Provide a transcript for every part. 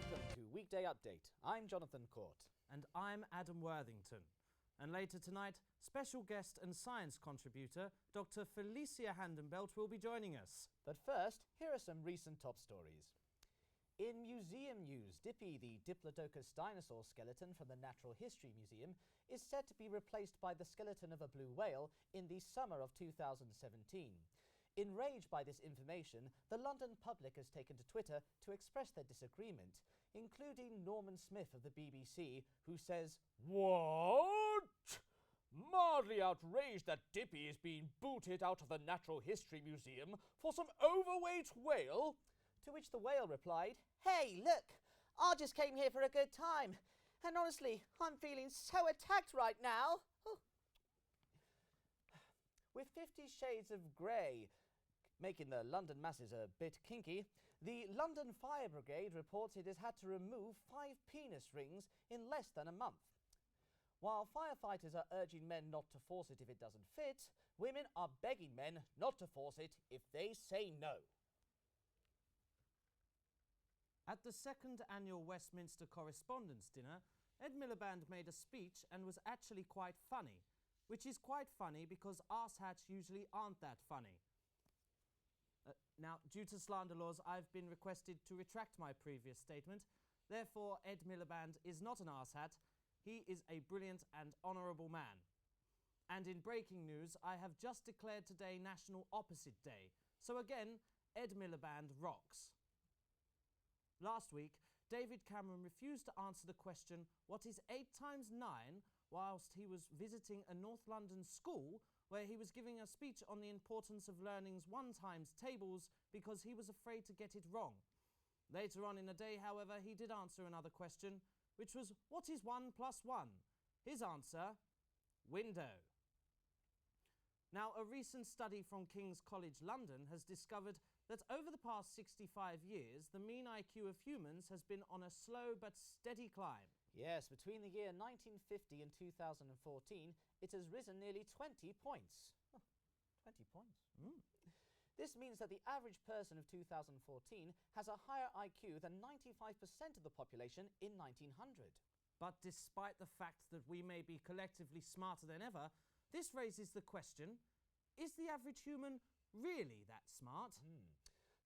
Welcome to Weekday Update. I'm Jonathan Court. And I'm Adam Worthington. And later tonight, special guest and science contributor Dr. Felicia Handenbelt will be joining us. But first, here are some recent top stories. In museum news, Dippy, the Diplodocus dinosaur skeleton from the Natural History Museum, is said to be replaced by the skeleton of a blue whale in the summer of 2017. Enraged by this information, the London public has taken to Twitter to express their disagreement, including Norman Smith of the BBC, who says, "What? Mildly outraged that Dippy is being booted out of the Natural History Museum for some overweight whale?" To which the whale replied, "Hey, look, I just came here for a good time, and honestly, I'm feeling so attacked right now." With 50 Shades of Grey making the London masses a bit kinky, the London Fire Brigade reports it has had to remove 5 penis rings in less than a month. While firefighters are urging men not to force it if it doesn't fit, women are begging men not to force it if they say no. At the second annual Westminster Correspondence Dinner, Ed Miliband made a speech and was actually quite funny. Which is quite funny because arsehats usually aren't that funny. Now, due to slander laws, I've been requested to retract my previous statement. Therefore, Ed Miliband is not an arsehat. He is a brilliant and honourable man. And in breaking news, I have just declared today National Opposite Day. So again, Ed Miliband rocks. Last week, David Cameron refused to answer the question, what is 8 times 9? Whilst he was visiting a North London school where he was giving a speech on the importance of learning's 1 times tables because he was afraid to get it wrong. Later on in the day, however, he did answer another question, which was, what is 1 plus 1? His answer, window. Now, a recent study from King's College London has discovered that over the past 65 years, the mean IQ of humans has been on a slow but steady climb. Yes, between the year 1950 and 2014, it has risen nearly 20 points. 20 points. This means that the average person of 2014 has a higher IQ than 95% of the population in 1900. But despite the fact that we may be collectively smarter than ever, this raises the question, is the average human really that smart?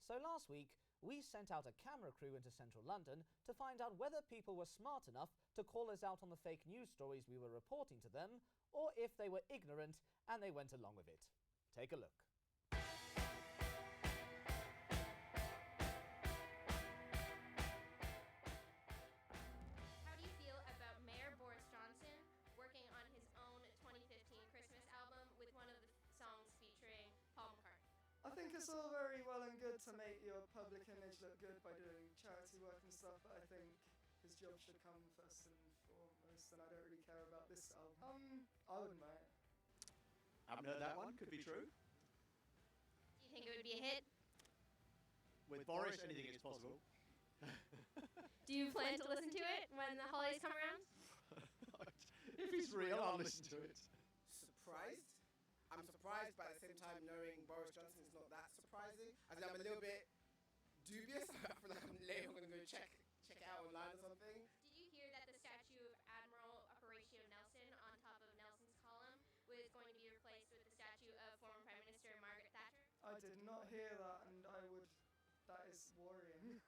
So last week, we sent out a camera crew into central London to find out whether people were smart enough to call us out on the fake news stories we were reporting to them, or if they were ignorant and they went along with it. Take a look. How do you feel about Mayor Boris Johnson working on his own 2015 Christmas album with one of the songs featuring Paul McCartney? I think it's all very well and good to make your public image look good by doing charity work and stuff, but I think his job should come first and foremost, and I don't really care about this album. I wouldn't mind it. Haven't heard that one, could be true. Do you think it would be a hit? With Boris, anything is possible. Do you plan to listen to it when the holidays come around? If it's real, I'll listen to it. Surprised? I'm surprised, but at the same time, knowing Boris Johnson is not that surprising. I think I'm a little bit dubious. I feel like I'm later going to go check it out online or something. Did you hear that the statue of Admiral Horatio Nelson on top of Nelson's column was going to be replaced with the statue of former Prime Minister Margaret Thatcher? I did not hear that, and that is worrying.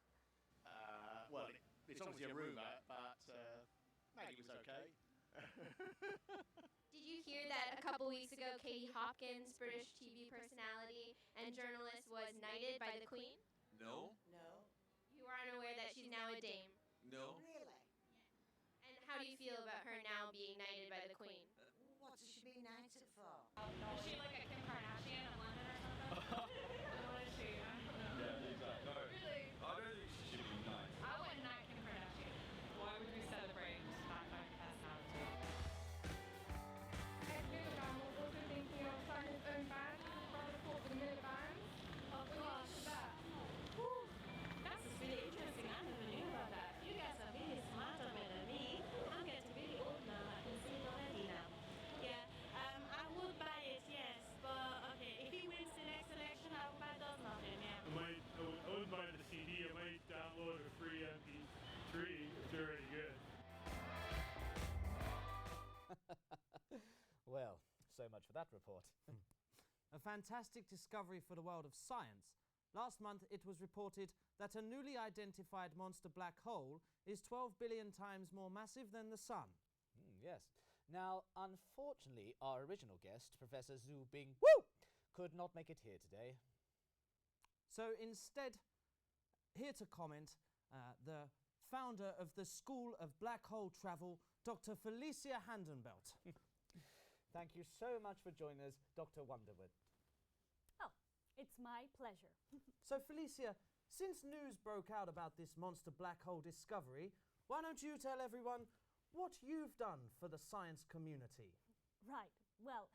Well, it's obviously a rumour, but Maggie was okay. Did you hear that a couple weeks ago, Katie Hopkins, British TV personality and journalist, was knighted by the Queen? No. No. You are unaware that she's now a dame? No. Really? And how do you feel about her now being knighted by the Queen? What has she been knighted for? Is she like a Kim Kardashian of London or something? What is she? I don't know. Yeah, exactly. No. Really? I don't think she should be nice. I wouldn't knight Kim Kardashian. Why would we celebrate that kind of personality? Ed Miliband was also thinking of starting his own band, Brother Fort with the Milibands. Oh gosh. That's really interesting. I never knew about that. You guys are really smarter than me. I'm getting really old now. I can see it already now. Yeah, I would buy it, yes, but so much for that report. A fantastic discovery for the world of science. Last month, it was reported that a newly identified monster black hole is 12 billion times more massive than the Sun. Yes. Now, unfortunately, our original guest, Professor Zhu Bing Wu, could not make it here today. So instead, here to comment, the founder of the School of Black Hole Travel, Dr. Felicia Handenbelt. Thank you so much for joining us, Dr. Wonderwood. Oh, it's my pleasure. So, Felicia, since news broke out about this monster black hole discovery, why don't you tell everyone what you've done for the science community? Right. Well,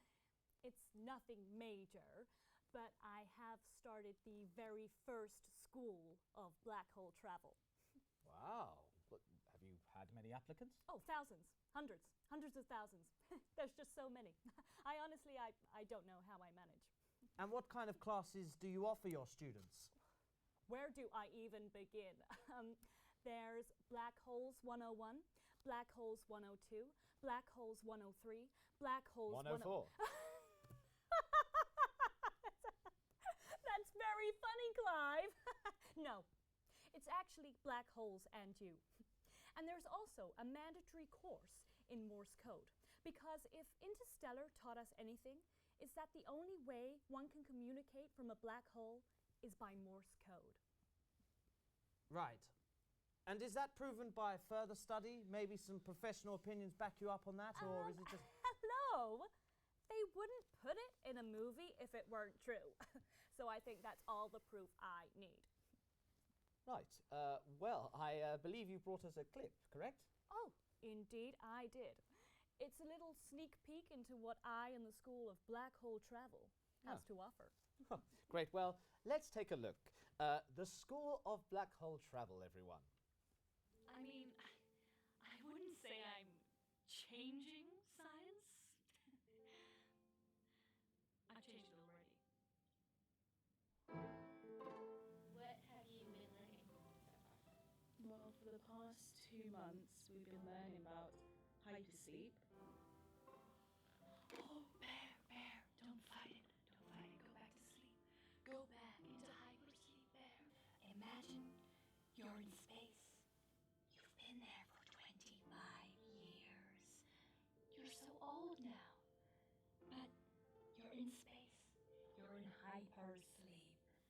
it's nothing major, but I have started the very first school of black hole travel. Wow. But have you had many applicants? Oh, thousands. Hundreds of thousands. There's just so many. I honestly don't know how I manage. And what kind of classes do you offer your students? Where do I even begin? There's Black Holes 101, Black Holes 102, Black Holes 103, Black Holes 104. That's very funny, Clive. No, it's actually Black Holes and you. And there's also a mandatory course in Morse code, because if Interstellar taught us anything, it's that the only way one can communicate from a black hole is by Morse code. Right. And is that proven by further study? Maybe some professional opinions back you up on that, or is it just... Hello? They wouldn't put it in a movie if it weren't true. So I think that's all the proof I need. Right. Well, I believe you brought us a clip, correct? Oh, indeed I did. It's a little sneak peek into what I and the School of Black Hole Travel has to offer. Great. Well, let's take a look. The School of Black Hole Travel, everyone. I mean, I wouldn't say I'm changing science. I've changed it already. What have you been learning so far? Well, for the past 2 months, we've been learning about hypersleep. Oh, Bear, don't fight it. Don't fight it. Go back to sleep. Go back into hypersleep, Bear. Imagine you're in space. You've been there for 25 years. You're so old now. But you're in space. You're in hypersleep.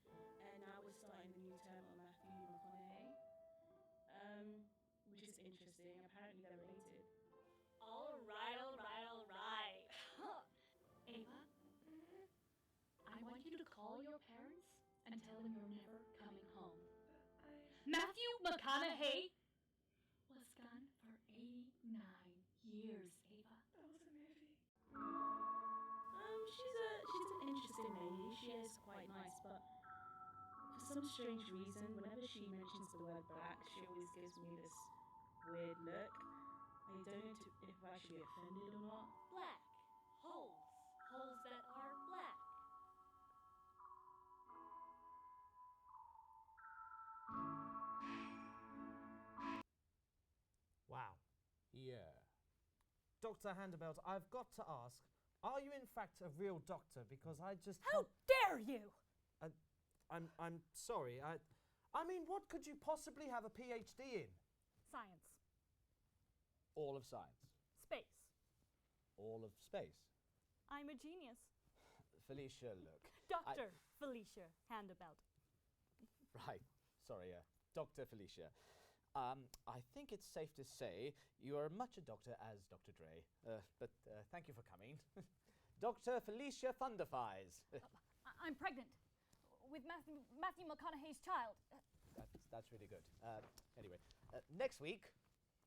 And now we're starting the new term on Matthew McConaughey, which is interesting. Apparently they're related. All right. Ava, I want you to call your parents and tell them you're never coming home. Matthew McConaughey was gone for 89 years, Ava. That was a movie. She's an interesting lady. She is quite nice, but for some strange reason, whenever she mentions the word black, she always gives me this weird look. I don't know if I should be offended or not. Black holes. Holes that are black. Wow. Yeah. Dr. Handenbelt, I've got to ask, are you in fact a real doctor? Because I just... How dare you! I'm sorry. I mean, what could you possibly have a PhD in? Science. All of science. Space. All of space. I'm a genius. Felicia, look. Dr. Felicia Handenbelt. Right. Sorry, Dr. Felicia. I think it's safe to say you are much a doctor as Dr. Dre. But thank you for coming. Dr. Felicia Thunderfies. I'm pregnant with Matthew McConaughey's child. That's really good. Anyway, next week,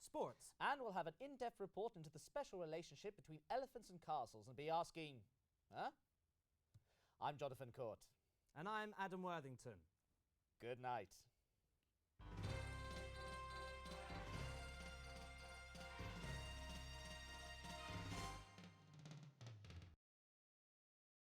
sports. And we'll have an in-depth report into the special relationship between elephants and castles and be asking, huh? I'm Jonathan Court. And I'm Adam Worthington. Good night.